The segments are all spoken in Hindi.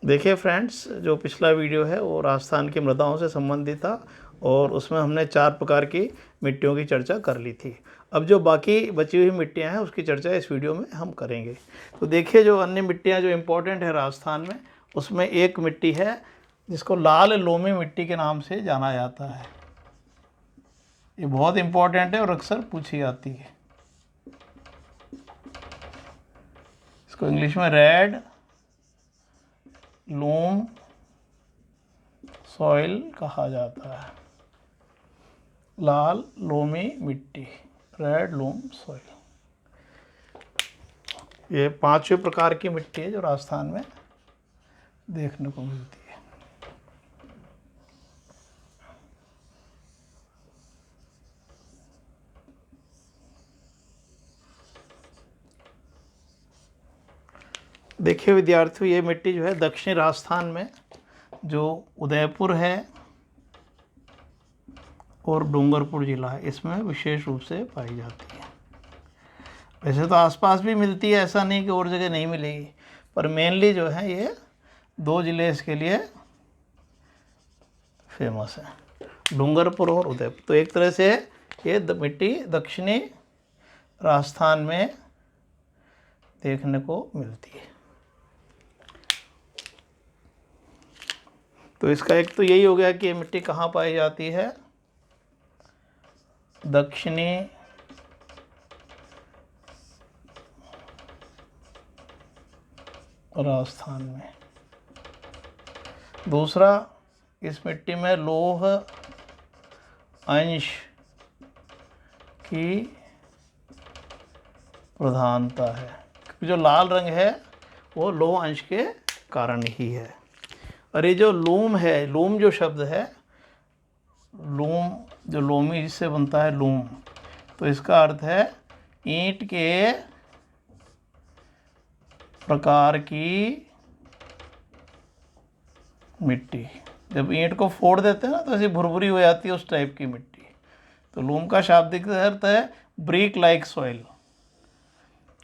देखिए फ्रेंड्स, जो पिछला वीडियो है वो राजस्थान की मृदाओं से संबंधित था और उसमें हमने 4 प्रकार की मिट्टियों की चर्चा कर ली थी। अब जो बाकी बची हुई मिट्टियां हैं उसकी चर्चा इस वीडियो में हम करेंगे। तो देखिए, जो अन्य मिट्टियां जो इम्पोर्टेंट है राजस्थान में, उसमें एक मिट्टी है जिसको लाल लोमी मिट्टी के नाम से जाना जाता है। ये बहुत इम्पोर्टेंट है और अक्सर पूछी जाती है। इसको इंग्लिश में रेड लूम सॉइल कहा जाता है। लाल लोमी मिट्टी, रेड लूम सॉइल। ये 5वें प्रकार की मिट्टी है जो राजस्थान में देखने को मिलती है। देखिए विद्यार्थियों, ये मिट्टी जो है दक्षिणी राजस्थान में जो उदयपुर है और डूंगरपुर जिला है, इसमें विशेष रूप से पाई जाती है। वैसे तो आसपास भी मिलती है, ऐसा नहीं कि और जगह नहीं मिलेगी, पर मेनली जो है ये 2 ज़िले इसके लिए फेमस है, डूंगरपुर और उदयपुर। तो एक तरह से ये मिट्टी दक्षिणी राजस्थान में देखने को मिलती है। तो इसका एक तो यही हो गया कि ये मिट्टी कहाँ पाई जाती है, दक्षिणी राजस्थान में। दूसरा, इस मिट्टी में लौह अंश की प्रधानता है, क्योंकि जो लाल रंग है वो लौह अंश के कारण ही है। और ये जो लूम है, लूम जो शब्द है, लूम जो लोमी जिससे बनता है लूम, तो इसका अर्थ है ईंट के प्रकार की मिट्टी। जब ईंट को फोड़ देते हैं ना तो ऐसी भुरभुरी हो जाती है, उस टाइप की मिट्टी। तो लूम का शाब्दिक अर्थ है ब्रिक लाइक सॉइल।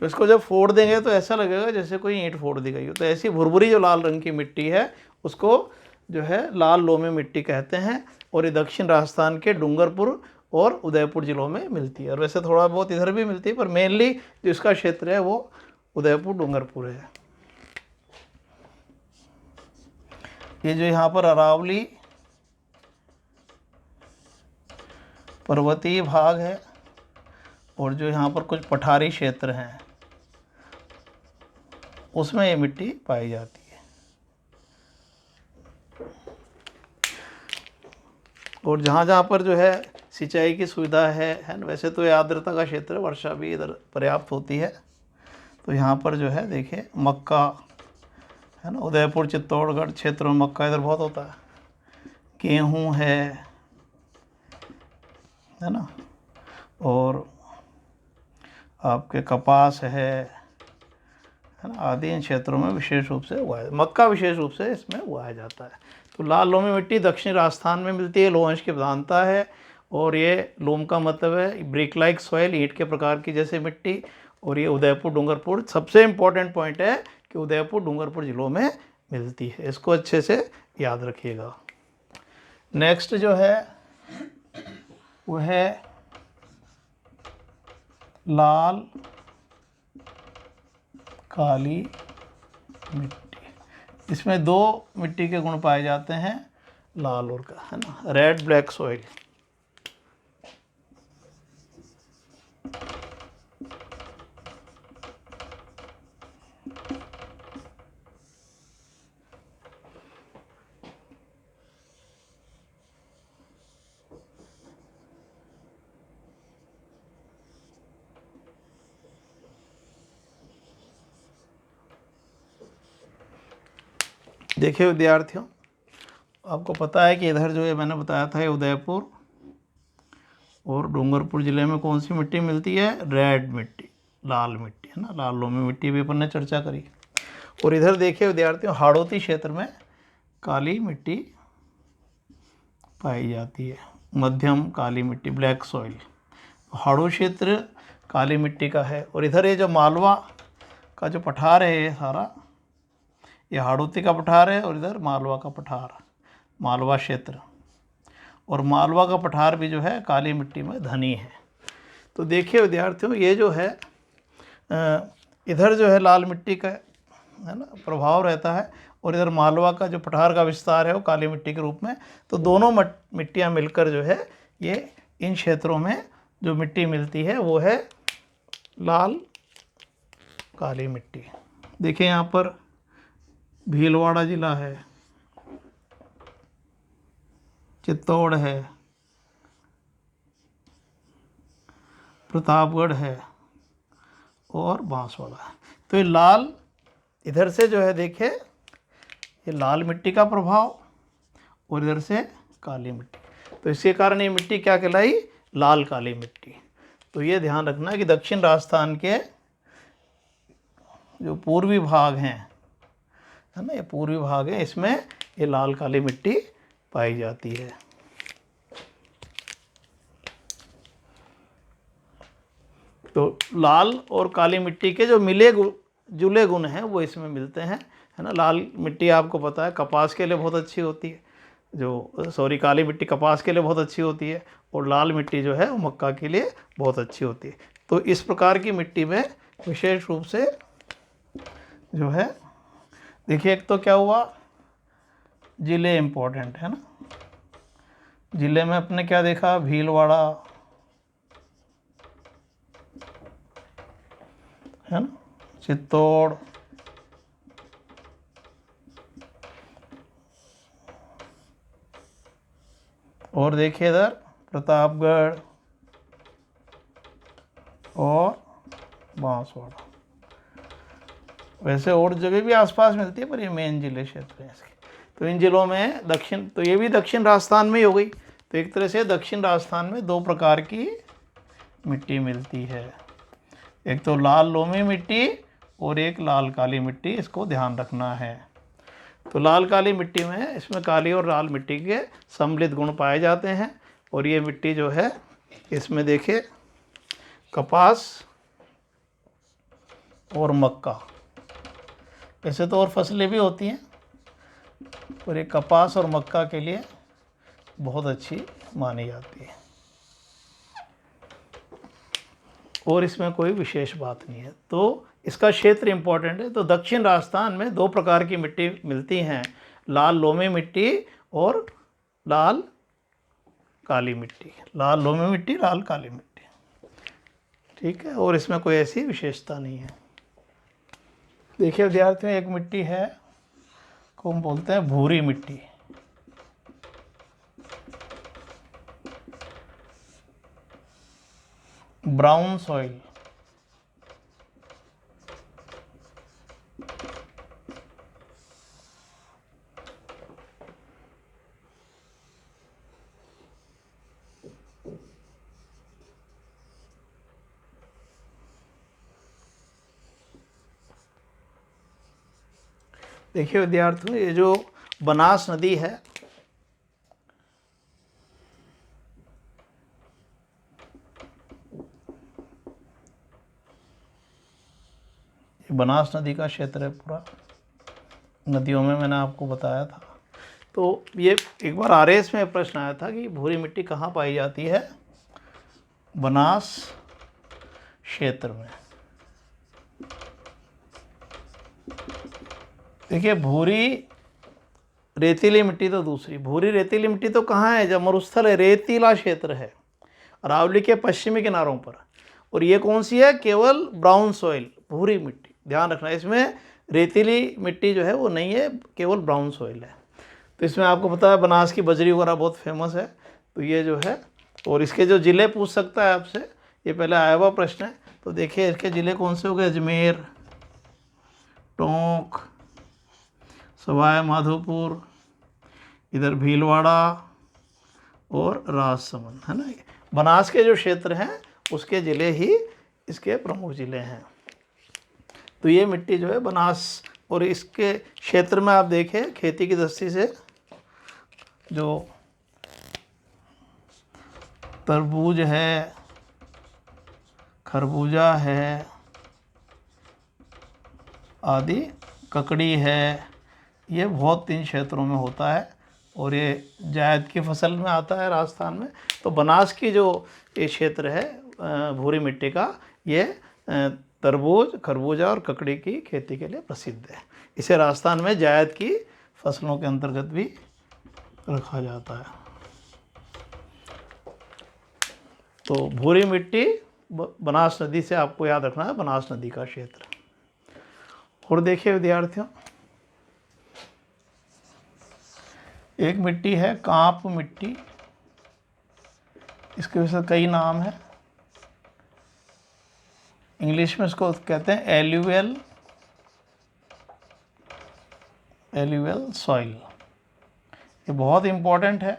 तो इसको जब फोड़ देंगे तो ऐसा लगेगा जैसे कोई ईंट फोड़ दी गई हो। तो ऐसी भुरभुरी जो लाल रंग की मिट्टी है उसको जो है लाल लोमी मिट्टी कहते हैं, और ये दक्षिण राजस्थान के डूंगरपुर और उदयपुर जिलों में मिलती है। और वैसे थोड़ा बहुत इधर भी मिलती है, पर मेनली जो इसका क्षेत्र है वो उदयपुर डूंगरपुर है। ये जो यहाँ पर अरावली पर्वतीय भाग है और जो यहाँ पर कुछ पठारी क्षेत्र हैं उसमें ये मिट्टी पाई जाती है। और जहाँ जहाँ पर जो है सिंचाई की सुविधा है ना, वैसे तो ये आर्द्रता का क्षेत्र है, वर्षा भी इधर पर्याप्त होती है। तो यहाँ पर जो है देखिए मक्का है ना, उदयपुर चित्तौड़गढ़ क्षेत्र में मक्का इधर बहुत होता है, गेहूँ है ना, और आपके कपास है ना, आदि इन क्षेत्रों में विशेष रूप से उगाया, मक्का विशेष रूप से इसमें उगाया जाता है। तो लाल लोमी मिट्टी दक्षिणी राजस्थान में मिलती है, लौह अंश की प्रधानता है। और ये लोम का मतलब है ब्रिक लाइक सॉइल, ईंट के प्रकार की जैसे मिट्टी। और ये उदयपुर डूंगरपुर, सबसे इम्पोर्टेंट पॉइंट है कि उदयपुर डूंगरपुर जिलों में मिलती है, इसको अच्छे से याद रखिएगा। नेक्स्ट जो है वो है लाल काली मिट्टी। इसमें 2 मिट्टी के गुण पाए जाते हैं, लाल और का, है ना, रेड ब्लैक सॉइल। देखिए विद्यार्थियों, आपको पता है कि इधर जो है मैंने बताया था, उदयपुर और डूंगरपुर ज़िले में कौन सी मिट्टी मिलती है, रेड मिट्टी, लाल मिट्टी, है ना, लाल लोमी मिट्टी भी अपन ने चर्चा करी। और इधर देखिए विद्यार्थियों, हाड़ौती क्षेत्र में काली मिट्टी पाई जाती है, मध्यम काली मिट्टी, ब्लैक सॉइल। हाड़ौ क्षेत्र काली मिट्टी का है। और इधर ये जो मालवा का जो पठार है, ये सारा ये हाड़ौती का पठार है और इधर मालवा का पठार, मालवा क्षेत्र। और मालवा का पठार भी जो है काली मिट्टी में धनी है। तो देखिए विद्यार्थियों, ये जो है इधर जो है लाल मिट्टी का है ना प्रभाव रहता है, और इधर मालवा का जो पठार का विस्तार है वो काली मिट्टी के रूप में। तो दोनों मिट्टियाँ मिलकर जो है ये इन क्षेत्रों में जो मिट्टी मिलती है वो है लाल काली मिट्टी। देखिए यहाँ पर भीलवाड़ा जिला है, चित्तौड़ है, प्रतापगढ़ है और बांसवाड़ा है। तो ये लाल इधर से जो है देखिए ये लाल मिट्टी का प्रभाव और इधर से काली मिट्टी, तो इसके कारण ये मिट्टी क्या कहलाई, लाल काली मिट्टी। तो ये ध्यान रखना कि दक्षिण राजस्थान के जो पूर्वी भाग हैं है ना, ये पूर्वी भाग है, इसमें ये लाल काली मिट्टी पाई जाती है। तो लाल और काली मिट्टी के जो मिले जुले गुण हैं वो इसमें मिलते हैं है ना। लाल मिट्टी आपको पता है कपास के लिए बहुत अच्छी होती है, काली मिट्टी कपास के लिए बहुत अच्छी होती है, और लाल मिट्टी जो है वो मक्का के लिए बहुत अच्छी होती है। तो इस प्रकार की मिट्टी में विशेष रूप से जो है देखिए, एक तो क्या हुआ, ज़िले इम्पोर्टेंट है ना। ज़िले में अपने क्या देखा, भीलवाड़ा है ना, चित्तौड़, और देखिए इधर प्रतापगढ़ और बांसवाड़ा। वैसे और जगह भी आसपास मिलती है पर ये मेन जिले क्षेत्र हैं इसके। तो इन जिलों में तो ये भी दक्षिण राजस्थान में ही हो गई। तो एक तरह से दक्षिण राजस्थान में दो प्रकार की मिट्टी मिलती है, एक तो लाल लोमी मिट्टी और एक लाल काली मिट्टी, इसको ध्यान रखना है। तो लाल काली मिट्टी में इसमें काली और लाल मिट्टी के सम्मिलित गुण पाए जाते हैं। और ये मिट्टी जो है इसमें देखिए कपास और मक्का, वैसे तो और फसलें भी होती हैं पर ये कपास और मक्का के लिए बहुत अच्छी मानी जाती है, और इसमें कोई विशेष बात नहीं है। तो इसका क्षेत्र इम्पोर्टेंट है। तो दक्षिण राजस्थान में दो प्रकार की मिट्टी मिलती हैं, लाल लोमी मिट्टी और लाल काली मिट्टी। लाल लोमी मिट्टी, लाल काली मिट्टी, ठीक है। और इसमें कोई ऐसी विशेषता नहीं है। देखिए विद्यार्थियों, एक मिट्टी है को हम बोलते हैं भूरी मिट्टी। ब्राउन सॉइल, देखिए विद्यार्थियों, ये जो बनास नदी है, ये बनास नदी का क्षेत्र है पूरा, नदियों में मैंने आपको बताया था। तो ये एक बार आरएस में प्रश्न आया था कि भूरी मिट्टी कहाँ पाई जाती है, बनास क्षेत्र में। देखिए भूरी रेतीली मिट्टी तो दूसरी, भूरी रेतीली मिट्टी तो कहाँ है, जब मरुस्थल है, रेतीला क्षेत्र है अरावली के पश्चिमी किनारों पर। और ये कौन सी है, केवल ब्राउन सॉइल, भूरी मिट्टी। ध्यान रखना, इसमें रेतीली मिट्टी जो है वो नहीं है, केवल ब्राउन सॉइल है। तो इसमें आपको पता है बनास की बजरी वगैरह बहुत फेमस है। तो ये जो है, और इसके जो ज़िले पूछ सकता है आपसे, ये पहले आया हुआ प्रश्न है। तो देखिए इसके ज़िले कौन से हो गए, अजमेर, टोंक, सवाई माधोपुर, इधर भीलवाड़ा और राजसमंद, है ना। बनास के जो क्षेत्र हैं उसके ज़िले ही इसके प्रमुख ज़िले हैं। तो ये मिट्टी जो है बनास, और इसके क्षेत्र में आप देखें खेती की दृष्टि से जो तरबूज है, खरबूजा है आदि, ककड़ी है, ये बहुत 3 क्षेत्रों में होता है और ये जायद की फसल में आता है राजस्थान में। तो बनास की जो ये क्षेत्र है भूरी मिट्टी का, ये तरबूज, खरबूजा और ककड़ी की खेती के लिए प्रसिद्ध है। इसे राजस्थान में जायद की फसलों के अंतर्गत भी रखा जाता है। तो भूरी मिट्टी बनास नदी से आपको याद रखना है, बनास नदी का क्षेत्र। और देखिए विद्यार्थियों, एक मिट्टी है कांप मिट्टी, इसके वैसे कई नाम हैं। इंग्लिश में इसको कहते हैं एल्यूवियल सॉइल। ये बहुत इम्पोर्टेंट है।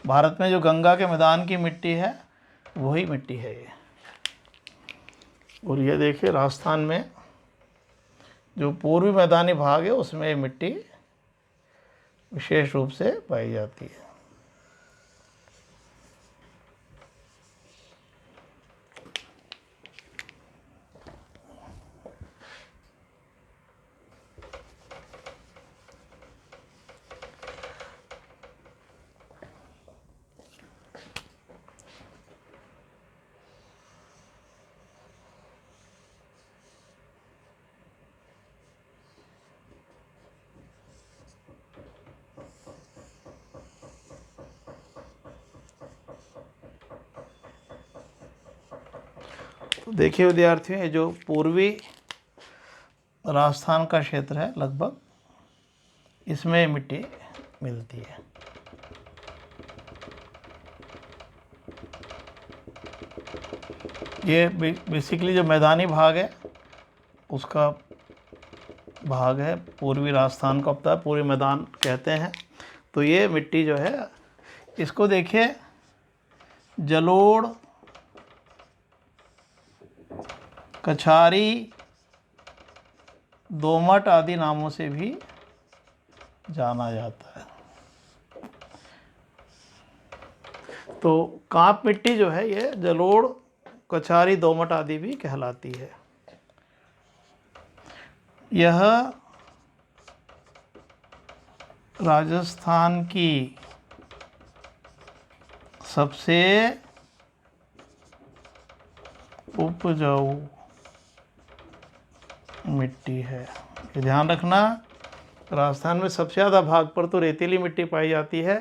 भारत में जो गंगा के मैदान की मिट्टी है वही मिट्टी है ये। और ये देखिए राजस्थान में जो पूर्वी मैदानी भाग है उसमें ये मिट्टी विशेष रूप से पाई जाती है। तो देखिए विद्यार्थियों, ये जो पूर्वी राजस्थान का क्षेत्र है लगभग, इसमें मिट्टी मिलती है। ये बेसिकली जो मैदानी भाग है उसका भाग है, पूर्वी राजस्थान का होता है, पूर्वी मैदान कहते हैं। तो ये मिट्टी जो है, इसको देखिए जलोढ़, कछारी, दोमट आदि नामों से भी जाना जाता है। तो कांप मिट्टी जो है ये जलोढ़, कछारी, दोमट आदि भी कहलाती है। यह राजस्थान की सबसे उपजाऊ मिट्टी है। ये ध्यान रखना, राजस्थान में सबसे ज़्यादा भाग पर तो रेतीली मिट्टी पाई जाती है,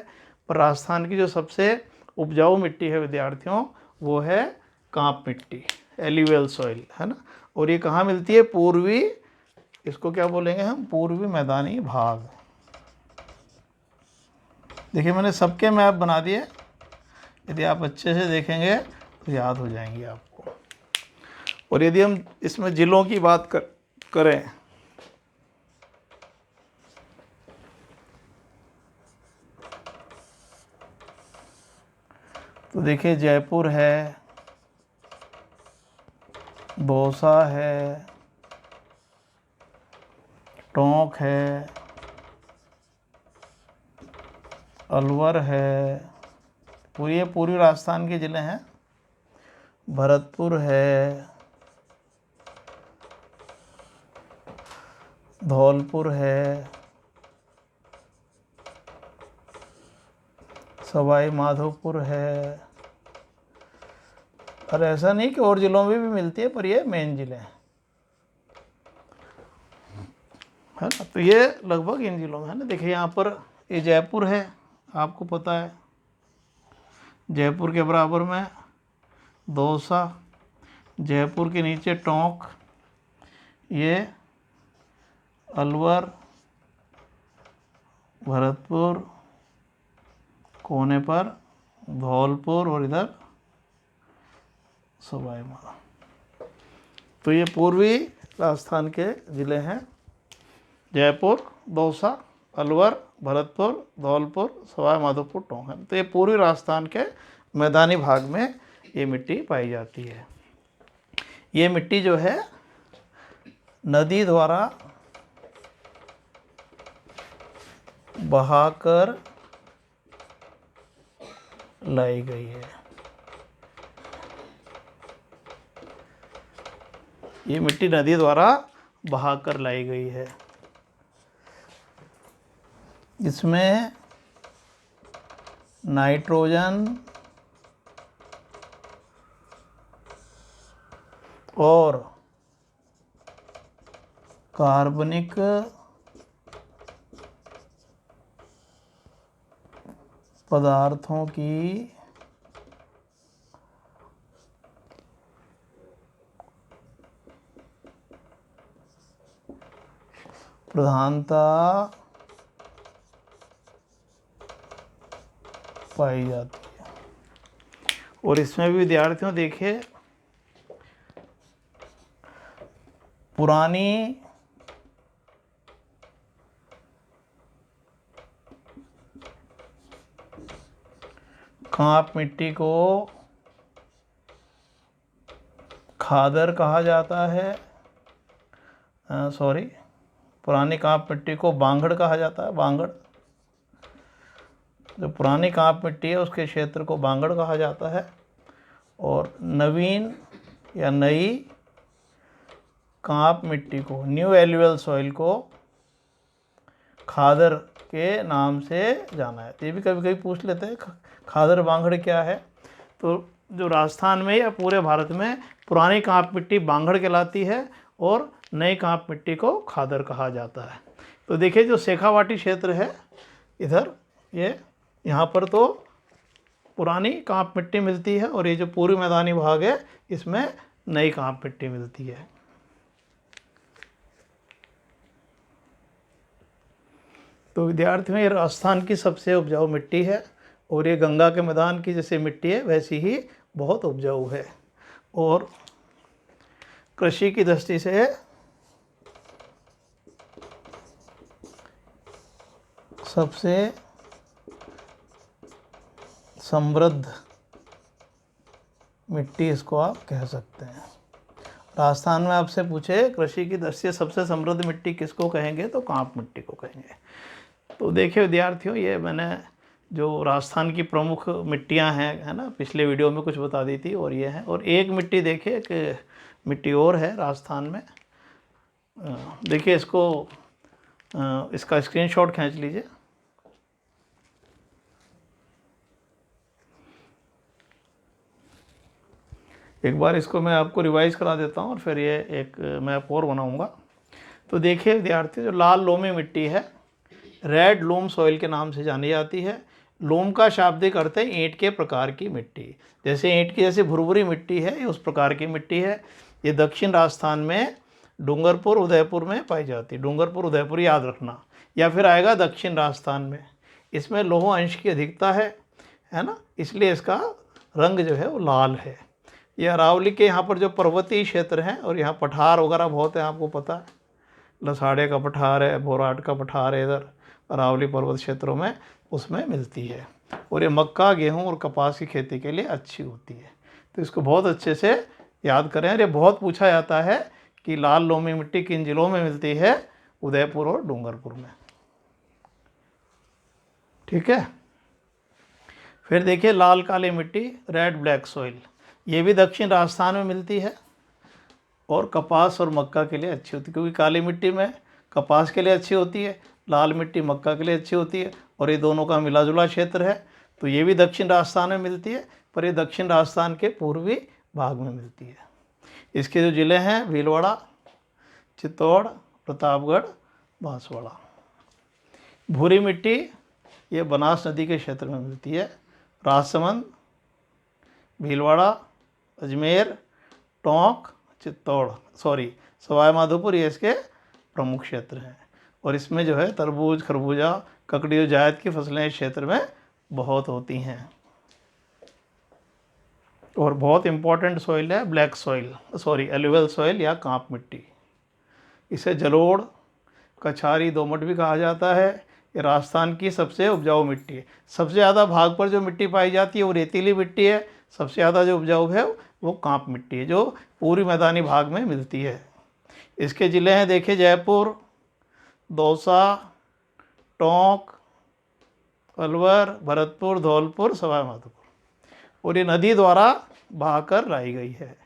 पर राजस्थान की जो सबसे उपजाऊ मिट्टी है विद्यार्थियों, वो है कांप मिट्टी, एल्यूवियल सॉइल, है ना। और ये कहाँ मिलती है? पूर्वी, इसको क्या बोलेंगे हम? पूर्वी मैदानी भाग। देखिए मैंने सबके मैप बना दिए, यदि आप अच्छे से देखेंगे तो याद हो जाएंगे आपको। और यदि हम इसमें जिलों की बात करें, तो देखिए जयपुर है, दौसा है, टोंक है, अलवर है, पूर्वी राजस्थान के ज़िले हैं। भरतपुर है, धौलपुर है, सवाई माधोपुर है। और ऐसा नहीं कि और ज़िलों में भी मिलती है, पर ये मेन ज़िले हैं, है ना। तो ये लगभग इन ज़िलों में है ना। देखिए यहाँ पर ये जयपुर है, आपको पता है। जयपुर के बराबर में दौसा, जयपुर के नीचे टोंक, ये अलवर, भरतपुर, कोने पर धौलपुर और इधर सवाई माधोपुर। तो ये पूर्वी राजस्थान के ज़िले हैं, जयपुर, दौसा, अलवर, भरतपुर, धौलपुर, सवाई माधोपुर, टोंक है। तो ये पूर्वी राजस्थान के मैदानी भाग में ये मिट्टी पाई जाती है। ये मिट्टी जो है नदी द्वारा बहाकर लाई गई है। ये मिट्टी नदी द्वारा बहाकर लाई गई है। इसमें नाइट्रोजन और कार्बनिक पदार्थों की प्रधानता पाई जाती है। और इसमें भी विद्यार्थियों देखिए, पुरानी कांप मिट्टी को खादर कहा जाता है, पुरानी कांप मिट्टी को बांगड़ कहा जाता है। बांगड़, जो पुरानी कांप मिट्टी है उसके क्षेत्र को बांगड़ कहा जाता है। और नवीन या नई कांप मिट्टी को, न्यू एल्यूवियल सॉइल को खादर के नाम से जाना है। ये भी कभी कभी पूछ लेते हैं खादर बांगड़ क्या है। तो जो राजस्थान में या पूरे भारत में पुरानी कांप मिट्टी बांगड़ कहलाती है और नई कांप मिट्टी को खादर कहा जाता है। तो देखिए जो शेखावाटी क्षेत्र है इधर, ये यहाँ पर तो पुरानी कांप मिट्टी मिलती है और ये जो पूर्वी मैदानी भाग है इसमें नई कांप मिट्टी मिलती है। तो विद्यार्थियों, ये राजस्थान की सबसे उपजाऊ मिट्टी है और ये गंगा के मैदान की जैसे मिट्टी है वैसी ही बहुत उपजाऊ है। और कृषि की दृष्टि से सबसे समृद्ध मिट्टी इसको आप कह सकते हैं। राजस्थान में आपसे पूछे कृषि की दृष्टि से सबसे समृद्ध मिट्टी किसको कहेंगे, तो कांप मिट्टी को कहेंगे। तो देखिए विद्यार्थियों, ये मैंने जो राजस्थान की प्रमुख मिट्टियां हैं, है ना, पिछले वीडियो में कुछ बता दी थी और ये है। और एक मिट्टी देखिए, एक मिट्टी और है राजस्थान में। देखिए इसको, इसका स्क्रीनशॉट खींच लीजिए। एक बार इसको मैं आपको रिवाइज करा देता हूँ और फिर ये एक मैप और बनाऊँगा। तो देखिए विद्यार्थियों, जो लाल लोमी मिट्टी है रेड लोम सॉइल के नाम से जानी जाती है। लोम का शाब्दिक अर्थ है ईंट के प्रकार की मिट्टी। जैसे ईंट की जैसे भुरभुरी मिट्टी है, ये उस प्रकार की मिट्टी है। ये दक्षिण राजस्थान में डूंगरपुर उदयपुर में पाई जाती है। डूंगरपुर उदयपुर याद रखना, या फिर आएगा दक्षिण राजस्थान में। इसमें लौह अंश की अधिकता है ना, इसलिए इसका रंग जो है वो लाल है। ये अरावली के यहाँ पर जो पर्वतीय क्षेत्र हैं और यहाँ पठार वगैरह बहुत है, आपको पता है, लसाड़े का पठार है, बोराट का पठार है इधर अरावली पर्वत क्षेत्रों में, उसमें मिलती है। और ये मक्का, गेहूं और कपास की खेती के लिए अच्छी होती है। तो इसको बहुत अच्छे से याद करें। और ये बहुत पूछा जाता है कि लाल लोमी मिट्टी किन जिलों में मिलती है, उदयपुर और डूंगरपुर में। ठीक है। फिर देखिए लाल काली मिट्टी, रेड ब्लैक सॉइल, ये भी दक्षिण राजस्थान में मिलती है और कपास और मक्का के लिए अच्छी होती है। क्योंकि काली मिट्टी में कपास के लिए अच्छी होती है, लाल मिट्टी मक्का के लिए अच्छी होती है, और ये दोनों का मिला जुला क्षेत्र है। तो ये भी दक्षिण राजस्थान में मिलती है, पर ये दक्षिण राजस्थान के पूर्वी भाग में मिलती है। इसके जो ज़िले हैं भीलवाड़ा, चित्तौड़, प्रतापगढ़, बांसवाड़ा। भूरी मिट्टी ये बनास नदी के क्षेत्र में मिलती है। राजसमंद, भीलवाड़ा, अजमेर, टोंक, चित्तौड़, सवाई माधोपुर, ये इसके प्रमुख क्षेत्र हैं। और इसमें जो है तरबूज, खरबूजा, ककड़ी और जायद की फसलें इस क्षेत्र में बहुत होती हैं। और बहुत इंपॉर्टेंट सॉइल है ब्लैक सॉइल, एलुवियल सॉइल या कांप मिट्टी। इसे जलोढ़, कछारी, दोमट भी कहा जाता है। ये राजस्थान की सबसे उपजाऊ मिट्टी है। सबसे ज़्यादा भाग पर जो मिट्टी पाई जाती है वो रेतीली मिट्टी है। सबसे ज़्यादा जो उपजाऊ है वो कांप मिट्टी है, जो पूर्वी मैदानी भाग में मिलती है। इसके ज़िले हैं देखिए जयपुर, दौसा, टोंक, अलवर, भरतपुर, धौलपुर, सवाई माधोपुर। और ये नदी द्वारा बहाकर लाई गई है।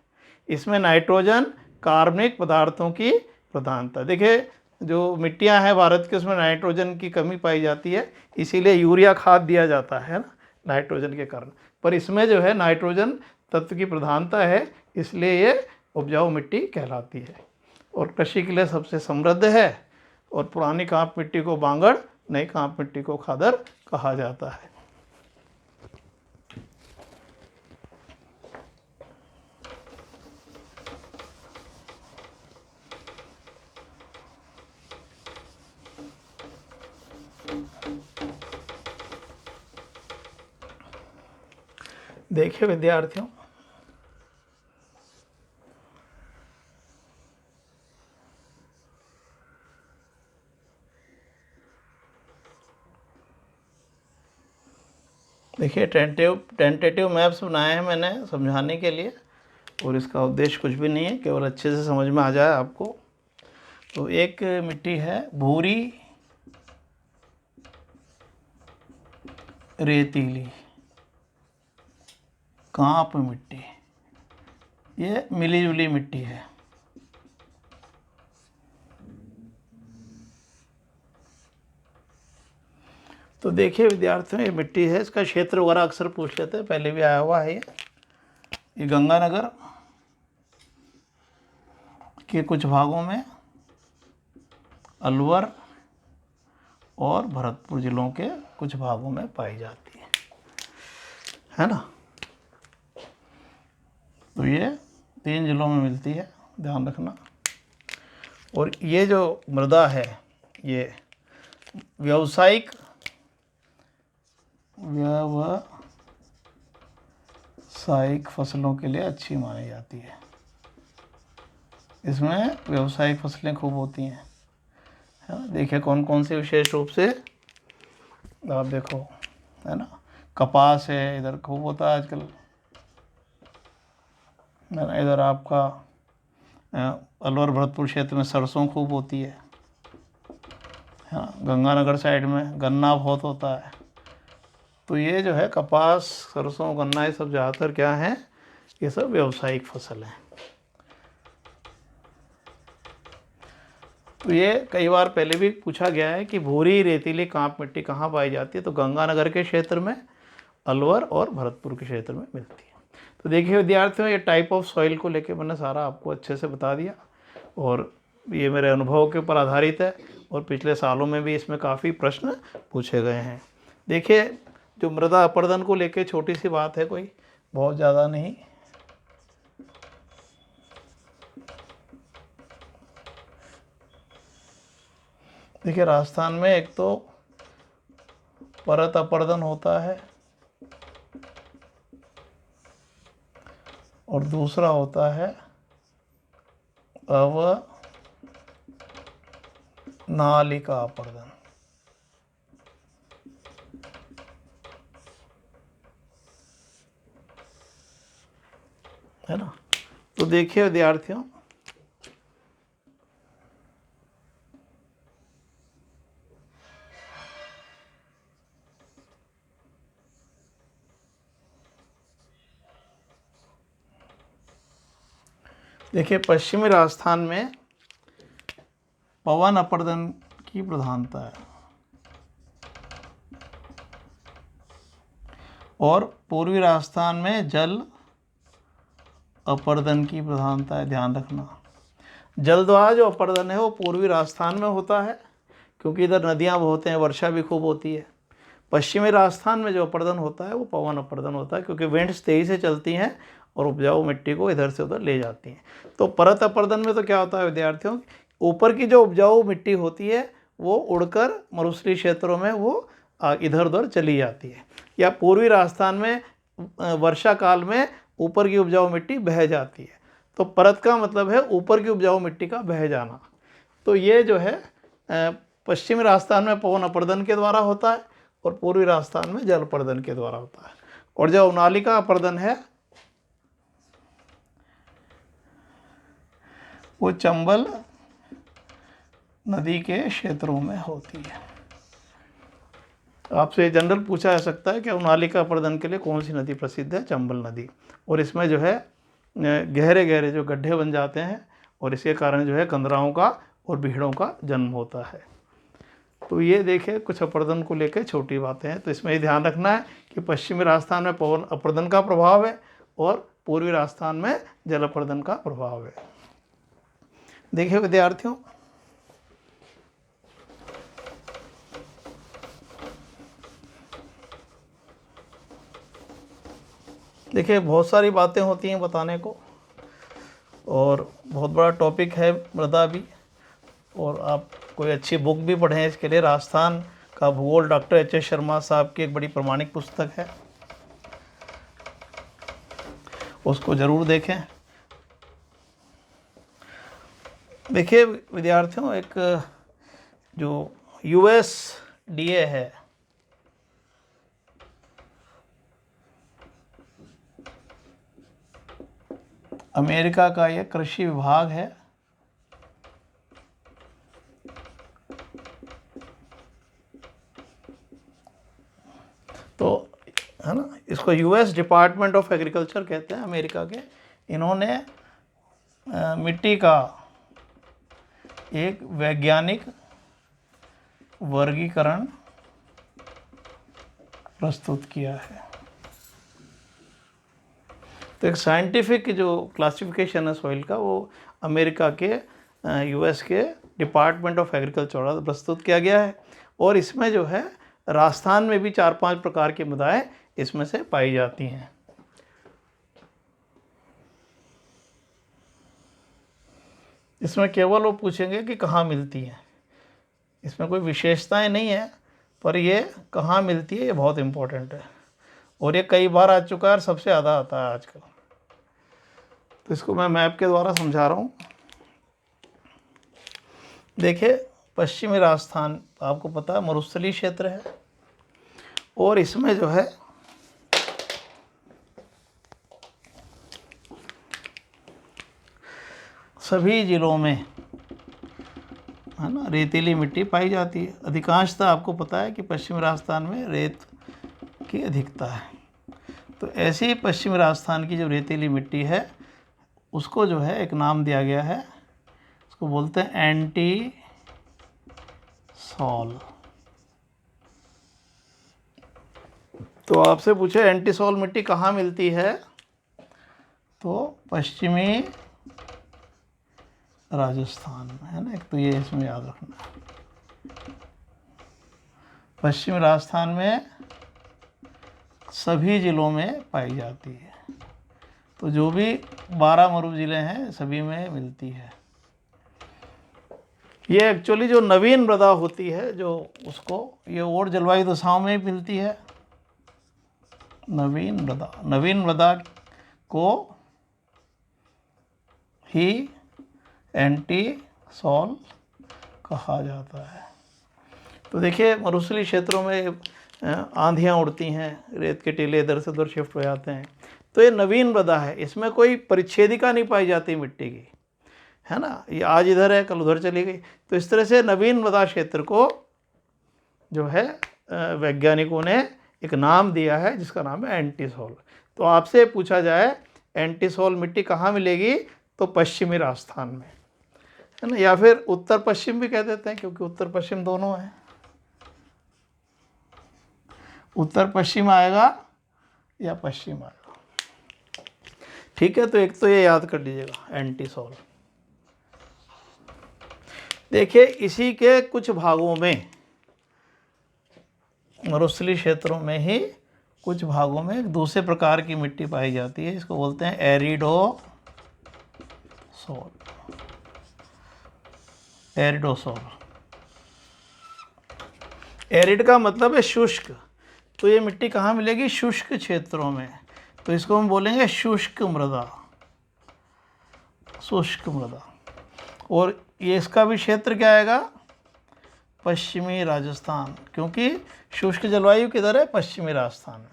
इसमें नाइट्रोजन, कार्बनिक पदार्थों की प्रधानता। देखिए जो मिट्टियां हैं भारत के, उसमें नाइट्रोजन की कमी पाई जाती है, इसीलिए यूरिया खाद दिया जाता है ना, नाइट्रोजन के कारण। पर इसमें जो है नाइट्रोजन तत्व की प्रधानता है, इसलिए ये उपजाऊ मिट्टी कहलाती है और कृषि के लिए सबसे समृद्ध है। और पुरानी कांप मिट्टी को बांगड़, नई कांप मिट्टी को खादर कहा जाता है। देखिए विद्यार्थियों, देखिए टेंटेटिव मैप्स बनाए हैं मैंने समझाने के लिए, और इसका उद्देश्य कुछ भी नहीं है, केवल अच्छे से समझ में आ जाए आपको। तो एक मिट्टी है भूरी रेतीली कांप मिट्टी, ये मिली जुली मिट्टी है। तो देखिए विद्यार्थियों, ये मिट्टी है, इसका क्षेत्र वगैरह अक्सर पूछ लेते हैं, पहले भी आया हुआ है ये गंगानगर के कुछ भागों में, अलवर और भरतपुर जिलों के कुछ भागों में पाई जाती है ना। तो ये 3 जिलों में मिलती है, ध्यान रखना। और ये जो मृदा है, ये व्यावसायिक फसलों के लिए अच्छी मानी जाती है। इसमें व्यावसायिक फसलें खूब होती हैं, है ना। देखिए कौन कौन से विशेष रूप से, आप देखो, है ना, कपास है, इधर खूब होता है आजकल, है ना। इधर आपका अलवर भरतपुर क्षेत्र में सरसों खूब होती है, हाँ। गंगानगर साइड में गन्ना बहुत होता है। तो ये जो है कपास, सरसों, गन्ना, ये सब ज़्यादातर क्या है, ये सब व्यावसायिक फसल हैं। तो ये कई बार पहले भी पूछा गया है कि भूरी रेतीली कांप मिट्टी कहाँ पाई जाती है, तो गंगानगर के क्षेत्र में, अलवर और भरतपुर के क्षेत्र में मिलती है। तो देखिए विद्यार्थियों, ये टाइप ऑफ सॉइल को लेके मैंने सारा आपको अच्छे से बता दिया, और ये मेरे अनुभव के ऊपर आधारित है, और पिछले सालों में भी इसमें काफ़ी प्रश्न पूछे गए हैं। देखिए जो मृदा अपर्दन को लेके छोटी सी बात है, कोई बहुत ज़्यादा नहीं। देखिए राजस्थान में एक तो परत अपर्दन होता है, और दूसरा होता है अवनालिका अपर्दन, है ना। तो देखिए विद्यार्थियों, देखिए पश्चिमी राजस्थान में पवन अपर्दन की प्रधानता है, और पूर्वी राजस्थान में जल अपर्दन की प्रधानता है। ध्यान रखना, जल द्वारा जो अपर्दन है वो पूर्वी राजस्थान में होता है, क्योंकि इधर नदियाँ बहुत हैं, वर्षा भी खूब होती है। पश्चिमी राजस्थान में जो अपर्दन होता है वो पवन अपर्दन होता है, क्योंकि विंड्स तेजी से चलती हैं और उपजाऊ मिट्टी को इधर से उधर ले जाती हैं। तो परत अपर्दन में तो क्या होता है विद्यार्थियों, ऊपर की जो उपजाऊ मिट्टी होती है वो उड़कर मरुस्थलीय क्षेत्रों में वो इधर उधर चली जाती है, या पूर्वी राजस्थान में वर्षा काल में ऊपर की उपजाऊ मिट्टी बह जाती है। तो परत का मतलब है ऊपर की उपजाऊ मिट्टी का बह जाना। तो ये जो है पश्चिमी राजस्थान में पवन अपर्दन के द्वारा होता है, और पूर्वी राजस्थान में जल अपर्दन के द्वारा होता है। और जो अवनालिका अपर्दन है वो चंबल नदी के क्षेत्रों में होती है। आपसे जनरल पूछा जा सकता है कि अवनालिका अपर्दन के लिए कौन सी नदी प्रसिद्ध है, चंबल नदी। और इसमें जो है गहरे गहरे जो गड्ढे बन जाते हैं, और इसके कारण जो है कंदराओं का और भेड़ों का जन्म होता है। तो ये देखिए कुछ अपर्दन को लेकर छोटी बातें हैं। तो इसमें ये ध्यान रखना है कि पश्चिमी राजस्थान में पवन अपर्दन का प्रभाव है और पूर्वी राजस्थान में जल अपर्दन का प्रभाव है। देखिए विद्यार्थियों, देखिए बहुत सारी बातें होती हैं बताने को और बहुत बड़ा टॉपिक है मृदा भी। और आप कोई अच्छी बुक भी पढ़ें इसके लिए। राजस्थान का भूगोल डॉक्टर एच.एस. शर्मा साहब की एक बड़ी प्रमाणिक पुस्तक है, उसको ज़रूर देखें। देखिए विद्यार्थियों, एक जो USDA है, अमेरिका का ये कृषि विभाग है। तो है ना, इसको US डिपार्टमेंट ऑफ एग्रीकल्चर कहते हैं अमेरिका के। इन्होंने मिट्टी का एक वैज्ञानिक वर्गीकरण प्रस्तुत किया है। तो एक साइंटिफिक जो क्लासिफिकेशन है सॉइल का, वो अमेरिका के US के डिपार्टमेंट ऑफ एग्रीकल्चर द्वारा प्रस्तुत किया गया है। और इसमें जो है राजस्थान में भी 4-5 प्रकार की मृदाएं इसमें से पाई जाती हैं। इसमें केवल वो पूछेंगे कि कहाँ मिलती हैं, इसमें कोई विशेषताएं नहीं है, पर ये कहाँ मिलती है ये बहुत इम्पोर्टेंट है। और ये कई बार आ चुका है और सबसे ज़्यादा आता है आजकल। तो इसको मैं मैप के द्वारा समझा रहा हूँ। देखिए पश्चिमी राजस्थान आपको पता है मरुस्थलीय क्षेत्र है और इसमें जो है सभी जिलों में है ना रेतीली मिट्टी पाई जाती है। अधिकांशतः आपको पता है कि पश्चिमी राजस्थान में रेत की अधिकता है। तो ऐसे ही पश्चिमी राजस्थान की जो रेतीली मिट्टी है उसको जो है एक नाम दिया गया है, उसको बोलते हैं एंटी सॉल। तो आपसे पूछे एंटी सॉल मिट्टी कहाँ मिलती है, तो पश्चिमी राजस्थान में है ना। एक तो ये इसमें याद रखना है, पश्चिमी राजस्थान में सभी ज़िलों में पाई जाती है। तो जो भी 12 मरु ज़िले हैं सभी में मिलती है। ये एक्चुअली जो नवीन मृदा होती है जो उसको ये और जलवायु दशाओं में मिलती है। नवीन मृदा को ही एंटी सॉल कहा जाता है। तो देखिए मरुस्थलीय क्षेत्रों में आंधियाँ उड़ती हैं, रेत के टीले इधर से उधर शिफ्ट हो जाते हैं। तो ये नवीन मृदा है, इसमें कोई परिच्छेदिका नहीं पाई जाती मिट्टी की, है ना। ये आज इधर है कल उधर चली गई। तो इस तरह से नवीन मृदा क्षेत्र को जो है वैज्ञानिकों ने एक नाम दिया है जिसका नाम है एंटी सॉल। तो आपसे पूछा जाए एंटी सॉल मिट्टी कहाँ मिलेगी, तो पश्चिमी राजस्थान में, है ना, या फिर उत्तर पश्चिम भी कह देते हैं क्योंकि उत्तर पश्चिम दोनों है। उत्तर पश्चिम आएगा या पश्चिम आएगा, ठीक है। तो एक तो ये याद कर लीजिएगा एंटी सॉल। देखिए इसी के कुछ भागों में मरुस्थलीय क्षेत्रों में ही कुछ भागों में एक दूसरे प्रकार की मिट्टी पाई जाती है, इसको बोलते हैं एरिडोसॉल। एरिड का मतलब है शुष्क। तो ये मिट्टी कहाँ मिलेगी, शुष्क क्षेत्रों में। तो इसको हम बोलेंगे शुष्क मृदा। और ये इसका भी क्षेत्र क्या आएगा, पश्चिमी राजस्थान, क्योंकि शुष्क जलवायु किधर है, पश्चिमी राजस्थान में,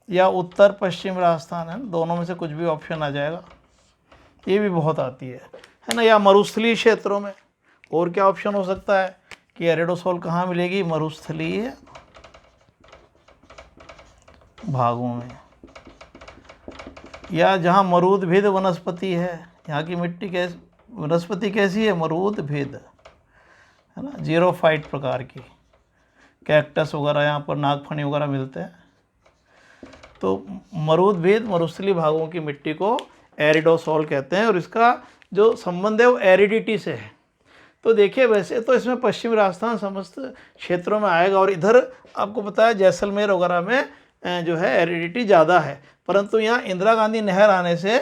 या उत्तर पश्चिम राजस्थान है, दोनों में से कुछ भी ऑप्शन आ जाएगा। ये भी बहुत आती है ना। या मरुस्थलीय क्षेत्रों में। और क्या ऑप्शन हो सकता है कि एरिडोसॉल कहाँ मिलेगी, मरुस्थलीय भागों में, या जहाँ मरूदभिद वनस्पति है, यहाँ की मिट्टी कैसे वनस्पति कैसी है? मरुद भेद, है ना, जीरोफाइट प्रकार की। कैक्टस वगैरह यहाँ पर नागफनी वगैरह मिलते हैं। तो मरुद भेद मरुस्थलीय भागों की मिट्टी को एरिडोसॉल कहते हैं और इसका जो संबंध है वो एरिडिटी से है। तो देखिए वैसे तो इसमें पश्चिमी राजस्थान समस्त क्षेत्रों में आएगा और इधर आपको पता है जैसलमेर वगैरह में जो है एरिडिटी ज़्यादा है, परंतु यहाँ इंदिरा गांधी नहर आने से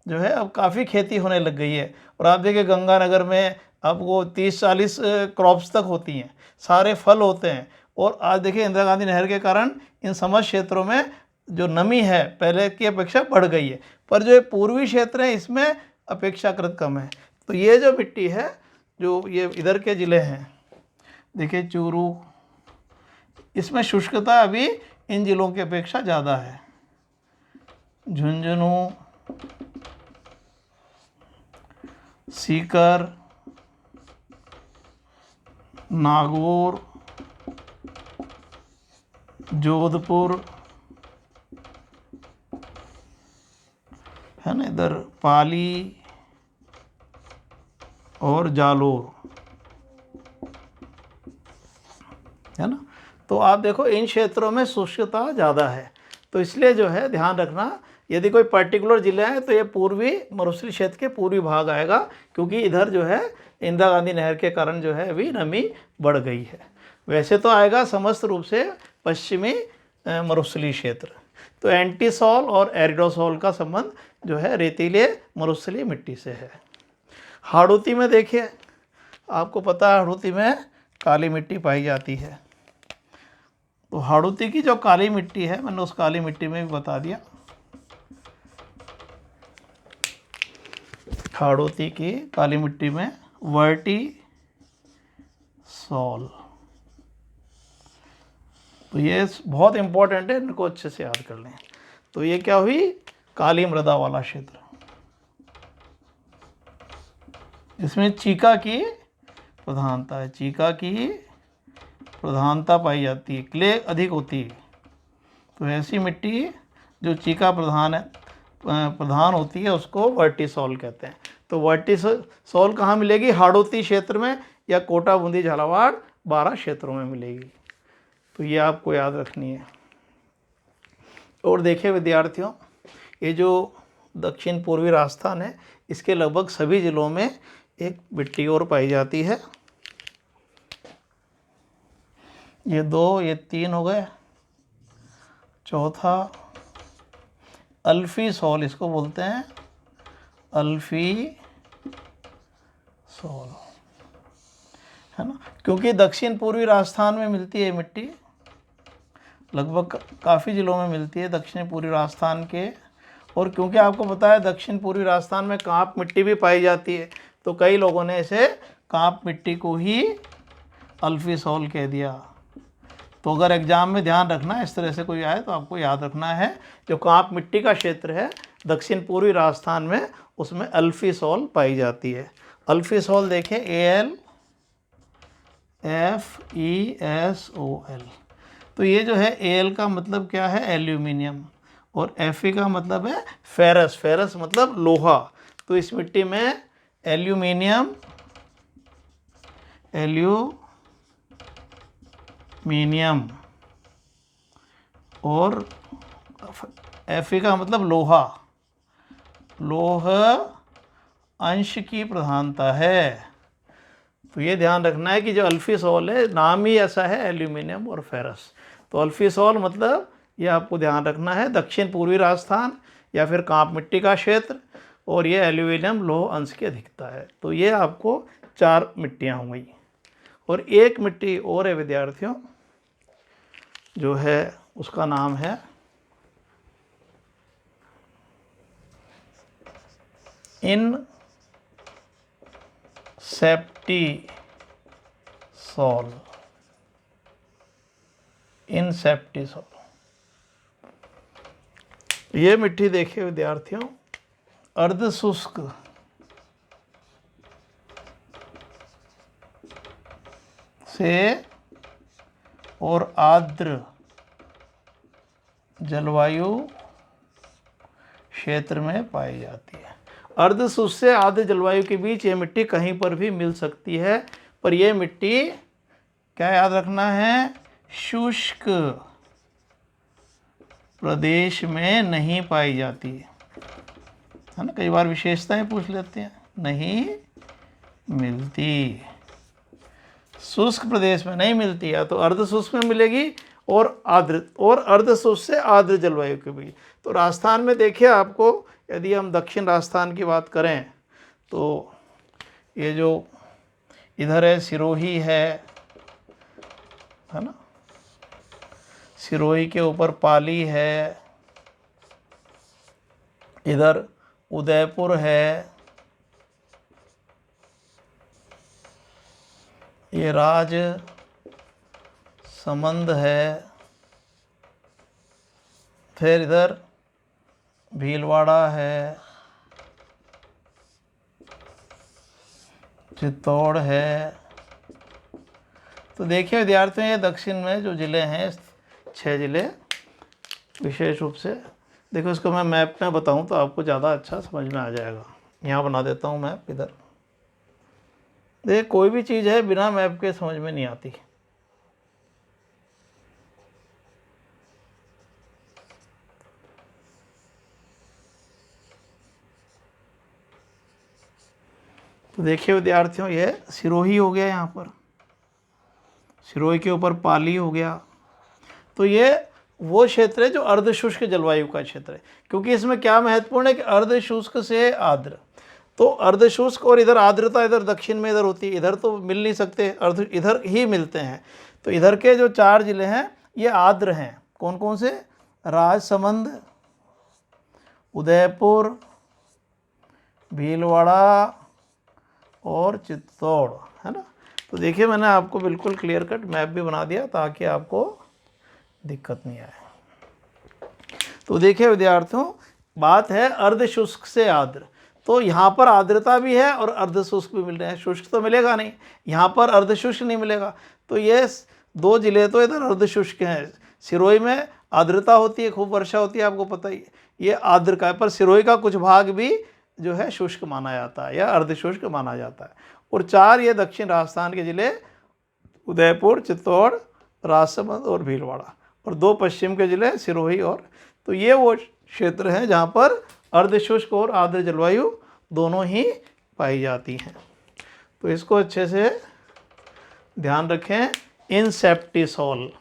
जो है अब काफ़ी खेती होने लग गई है। और आप देखिए गंगानगर में आपको 30-40 क्रॉप्स तक होती हैं, सारे फल होते हैं। और आज देखिए इंदिरा गांधी नहर के कारण इन समस्त क्षेत्रों में जो नमी है पहले की अपेक्षा बढ़ गई है, पर जो ये पूर्वी क्षेत्र है इसमें अपेक्षाकृत कम है। तो ये जो मिट्टी है जो ये इधर के ज़िले हैं, देखिए चूरू, इसमें शुष्कता अभी इन ज़िलों की अपेक्षा ज़्यादा है। झुंझुनू, सीकर, नागौर, जोधपुर, है ना, इधर पाली और जालोर, है ना। तो आप देखो इन क्षेत्रों में शुष्कता ज़्यादा है, तो इसलिए जो है ध्यान रखना, यदि कोई पर्टिकुलर ज़िला है तो ये पूर्वी मरुस्थलीय क्षेत्र के पूर्वी भाग आएगा, क्योंकि इधर जो है इंदिरा गांधी नहर के कारण जो है अभी नमी बढ़ गई है। वैसे तो आएगा समस्त रूप से पश्चिमी मरुस्थलीय क्षेत्र। तो एंटीसॉल और एरिडोसॉल का संबंध जो है रेतीले मरुस्थलीय मिट्टी से है। हाड़ौती में देखिए, आपको पता है हाड़ौती में काली मिट्टी पाई जाती है। तो हाड़ौती की जो काली मिट्टी है, मैंने उस काली मिट्टी में भी बता दिया। हाड़ौती की काली मिट्टी में वर्टीसॉल, तो ये बहुत इंपॉर्टेंट है, इनको अच्छे से याद कर लें। तो ये क्या हुई? काली मृदा वाला क्षेत्र। इसमें चीका की प्रधानता है, चीका की प्रधानता पाई जाती है, क्ले अधिक होती है। तो ऐसी मिट्टी जो चीका प्रधान होती है उसको वर्टीसॉल कहते हैं। तो वर्टीसॉल कहाँ मिलेगी? हाड़ौती क्षेत्र में या कोटा, बूंदी, झालावाड़ 12 क्षेत्रों में मिलेगी। तो ये आपको याद रखनी है। और देखिए विद्यार्थियों, ये जो दक्षिण पूर्वी राजस्थान है इसके लगभग सभी ज़िलों में एक मिट्टी और पाई जाती है। ये 2, ये 3 हो गए। चौथा अल्फीसॉल, इसको बोलते हैं अल्फीसॉल, है ना, क्योंकि दक्षिण पूर्वी राजस्थान में मिलती है मिट्टी, लगभग काफ़ी ज़िलों में मिलती है दक्षिण पूर्वी राजस्थान के। और क्योंकि आपको पता है दक्षिण पूर्वी राजस्थान में कांप मिट्टी भी पाई जाती है, तो कई लोगों ने इसे कांप मिट्टी को ही अल्फीसॉल कह दिया। तो अगर एग्जाम में ध्यान रखना, इस तरह से कोई आए तो आपको याद रखना है जो कांप मिट्टी का क्षेत्र है दक्षिण पूर्वी राजस्थान में, उसमें अल्फीसॉल पाई जाती है। अल्फीसॉल देखें, AlFeSOL। तो ये जो है Al का मतलब क्या है? एल्यूमिनियम, और Fe का मतलब है फेरस, फेरस मतलब लोहा। तो इस मिट्टी में एल्यूमिनियम और Fe का मतलब लोहा, लोह अंश की प्रधानता है। तो ये ध्यान रखना है कि जो अल्फीसॉल है नाम ही ऐसा है, एल्यूमिनियम और फेरस। तो अल्फीसॉल मतलब ये आपको ध्यान रखना है दक्षिण पूर्वी राजस्थान या फिर कांप मिट्टी का क्षेत्र, और ये एल्यूमिनियम लोह अंश की अधिकता है। तो ये आपको 4 मिट्टियाँ हो गई। और एक मिट्टी और है विद्यार्थियों, जो है उसका नाम है इनसेप्टिसॉल, इनसेप्टिसॉल। ये मिट्टी देखिए विद्यार्थियों, अर्धशुष्क से और आर्द्र जलवायु क्षेत्र में पाई जाती है। अर्ध शुष्क से आर्द्र जलवायु के बीच ये मिट्टी कहीं पर भी मिल सकती है, पर यह मिट्टी क्या याद रखना है, शुष्क प्रदेश में नहीं पाई जाती है ना। कई बार विशेषताएं पूछ लेते हैं, नहीं मिलती, शुष्क प्रदेश में नहीं मिलती है, तो अर्ध शुष्क में मिलेगी और आर्द्र, और अर्ध शुष्क से आर्द्र जलवायु के बीच। तो राजस्थान में देखिए आपको, यदि हम दक्षिण राजस्थान की बात करें तो ये जो इधर है सिरोही है ना, सिरोही के ऊपर पाली है, इधर उदयपुर है, ये राज समंद है, फिर इधर भीलवाड़ा है, चित्तौड़ है। तो देखिए विद्यार्थियों, ये दक्षिण में जो ज़िले हैं 6 ज़िले विशेष रूप से, देखो इसको मैं मैप में बताऊं तो आपको ज़्यादा अच्छा समझ में आ जाएगा। यहाँ बना देता हूँ मैप इधर। देखिए कोई भी चीज़ है बिना मैप के समझ में नहीं आती। तो देखिए विद्यार्थियों, ये सिरोही हो गया, यहाँ पर सिरोही के ऊपर पाली हो गया। तो ये वो क्षेत्र है जो अर्धशुष्क जलवायु का क्षेत्र है, क्योंकि इसमें क्या महत्वपूर्ण है कि अर्धशुष्क से आर्द्र। तो अर्धशुष्क और इधर आर्द्रता इधर दक्षिण में इधर होती है, इधर तो मिल नहीं सकते, अर्ध इधर ही मिलते हैं। तो इधर के जो 4 ज़िले हैं ये आर्द्र हैं। कौन कौन से, राजसमंद, उदयपुर, भीलवाड़ा और चित्तौड़, है ना। तो देखिए मैंने आपको बिल्कुल क्लियर कट मैप भी बना दिया ताकि आपको दिक्कत नहीं आए। तो देखिए विद्यार्थियों, बात है अर्धशुष्क से आर्द्र। तो यहाँ पर आर्द्रता भी है और अर्धशुष्क भी मिल रहे हैं, शुष्क तो मिलेगा नहीं, यहाँ पर अर्धशुष्क नहीं मिलेगा। तो ये 2 ज़िले तो इधर अर्धशुष्क हैं। सिरोही में आर्द्रता होती है, खूब वर्षा होती है, आपको पता ही है, ये आर्द्र का है। पर सिरोही का कुछ भाग भी जो है शुष्क माना जाता है या अर्धशुष्क माना जाता है। और 4 ये दक्षिण राजस्थान के ज़िले, उदयपुर, चित्तौड़, राजसमंद और भीलवाड़ा, और 2 पश्चिम के ज़िले सिरोही और। तो ये वो क्षेत्र हैं जहाँ पर अर्धशुष्क और आर्द्र जलवायु दोनों ही पाई जाती हैं। तो इसको अच्छे से ध्यान रखें। इंसेप्टिसोल,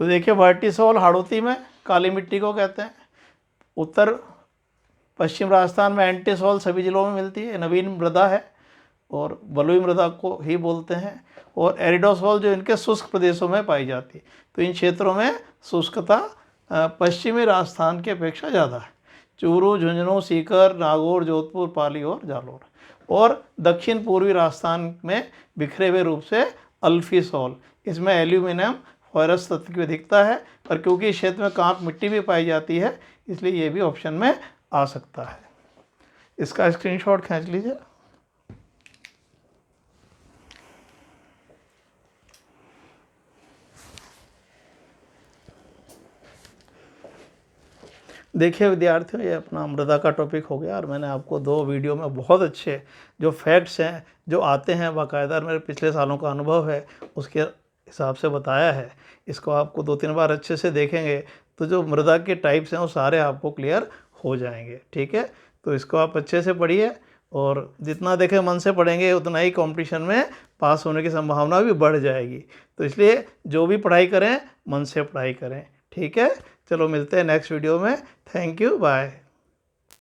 तो देखिए वर्टिसोल हाड़ौती में काली मिट्टी को कहते हैं। उत्तर पश्चिम राजस्थान में एंटीसोल सभी जिलों में मिलती है, नवीन मृदा है और बलुई मृदा को ही बोलते हैं। और एरिडोसोल जो इनके शुष्क प्रदेशों में पाई जाती है। तो इन क्षेत्रों में शुष्कता पश्चिमी राजस्थान की अपेक्षा ज़्यादा है। चूरू, झुंझुनू, सीकर, नागौर, जोधपुर, पाली और जालोर। और दक्षिण पूर्वी राजस्थान में बिखरे हुए रूप से अल्फीसोल, इसमें एल्यूमिनियम फॉस्फोरस तत्व की अधिकता है, पर क्योंकि इस क्षेत्र में कांप मिट्टी भी पाई जाती है इसलिए ये भी ऑप्शन में आ सकता है। इसका स्क्रीनशॉट खींच लीजिए। देखिए विद्यार्थियों, ये अपना मृदा का टॉपिक हो गया और मैंने आपको 2 वीडियो में बहुत अच्छे जो फैक्ट्स हैं जो आते हैं, बाकायदा मेरे पिछले सालों का अनुभव है उसके हिसाब से बताया है। इसको आपको 2-3 बार अच्छे से देखेंगे तो जो मृदा के टाइप्स हैं वो सारे आपको क्लियर हो जाएंगे। ठीक है, तो इसको आप अच्छे से पढ़िए और जितना देखें मन से पढ़ेंगे उतना ही कंपटीशन में पास होने की संभावना भी बढ़ जाएगी। तो इसलिए जो भी पढ़ाई करें मन से पढ़ाई करें। ठीक है, चलो मिलते हैं नेक्स्ट वीडियो में। Thank you, bye.